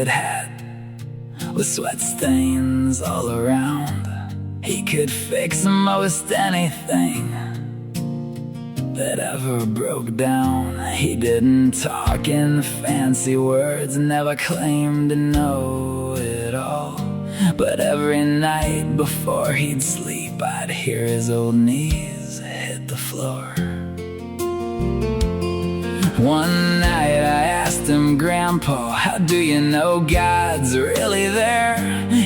faded hat with sweat stains all around. He could fix most anything that ever broke down. He didn't talk in fancy words, never claimed to know it all. But every night before he'd sleep, I'd hear his old knees hit the floor. One night I asked him, "Grandpa, how do you know God's really there?"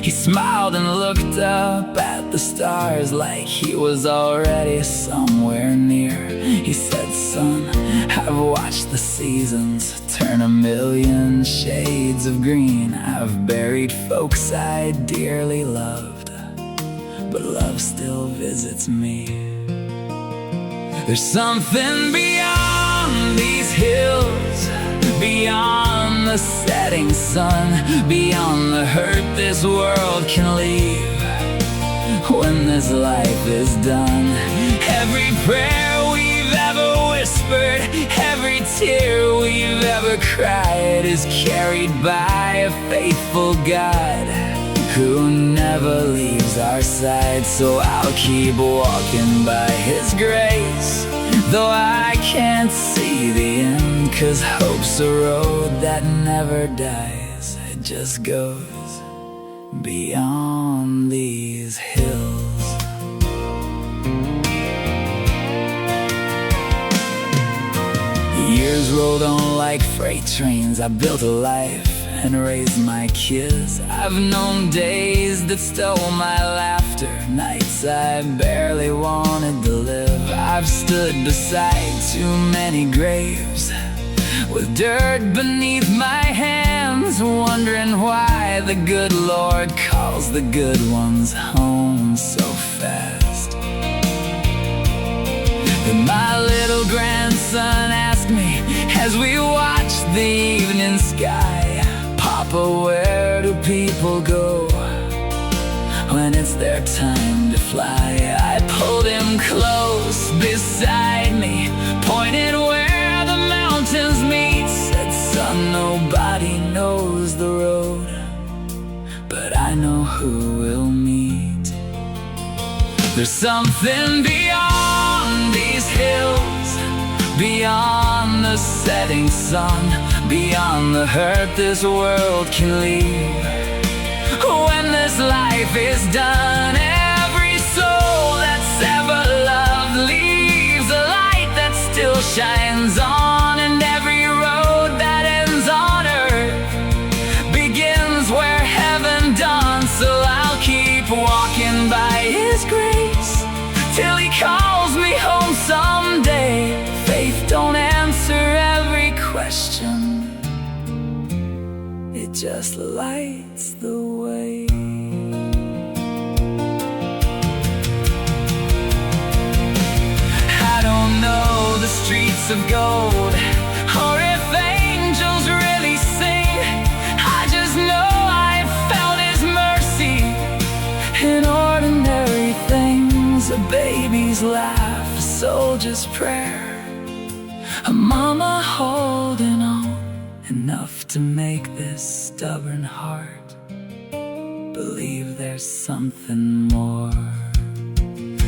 He smiled and looked up at the stars like he was already somewhere near. He said, "Son, I've watched the seasons turn a million shades of green. I've buried folks I dearly loved, but love still visits me. There's something beyond these hills, beyond the setting sun, beyond the hurt this world can leave when this life is done. Every prayer we've ever whispered, every tear we've ever cried is carried by a faithful God who never leaves our side. So I'll keep walking by His grace, though I can't see the end, 'cause hope's a road that never dies. It just goes beyond these hills. Years rolled on like freight trains. I built a life and raised my kids. I've known days that stole my laughter, nights I barely wanted to live. I've stood beside too many graves with dirt beneath my hands, wondering why the good Lord calls the good ones home so fast. And my little grandson asked me as we watched the evening sky, "Papa, where do people go when it's their time to fly?" I pulled him close beside me, pointed where the mountains meet, said, "Son, nobody knows the road, but I know who we'll meet. There's something beyond these hills, beyond the setting sun, beyond the hurt this world can leave when this life is done. Every soul that's ever loved leaves a light that still shines on, and every road that ends on earth begins where heaven dawns. So I'll keep walking by His grace till He calls me home someday. Faith don't answer every question, it just lights the way. I don't know the streets of gold, or if angels really sing. I just know I found His mercy in ordinary things. A baby's laugh, a soldier's prayer, a mama holding on, enough to make this stubborn heart believe there's something more.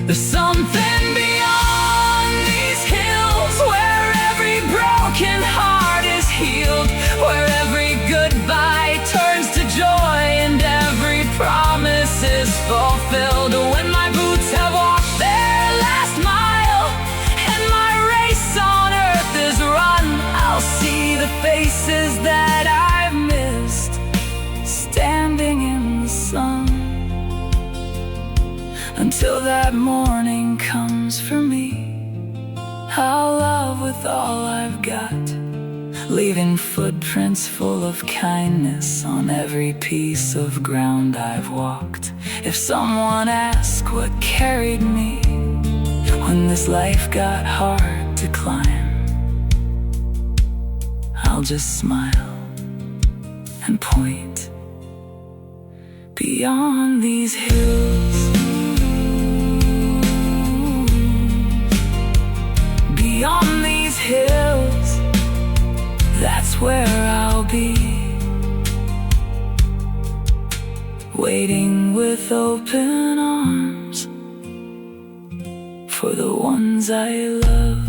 There's something beyond these hills, where every broken heart is healed, where every goodbye turns to joy and every promise is fulfilled. When my boots have walked their last mile and my race on earth is run, I'll see the faces that I've missed standing in the sun. Until that morning comes for me, I'll love with all I've got, leaving footprints full of kindness on every piece of ground I've walked. If someone asks what carried me when this life got hard to climb, I'll just smile and point beyond these hills, beyond these hills. That's where I'll be waiting with open arms for the ones I love.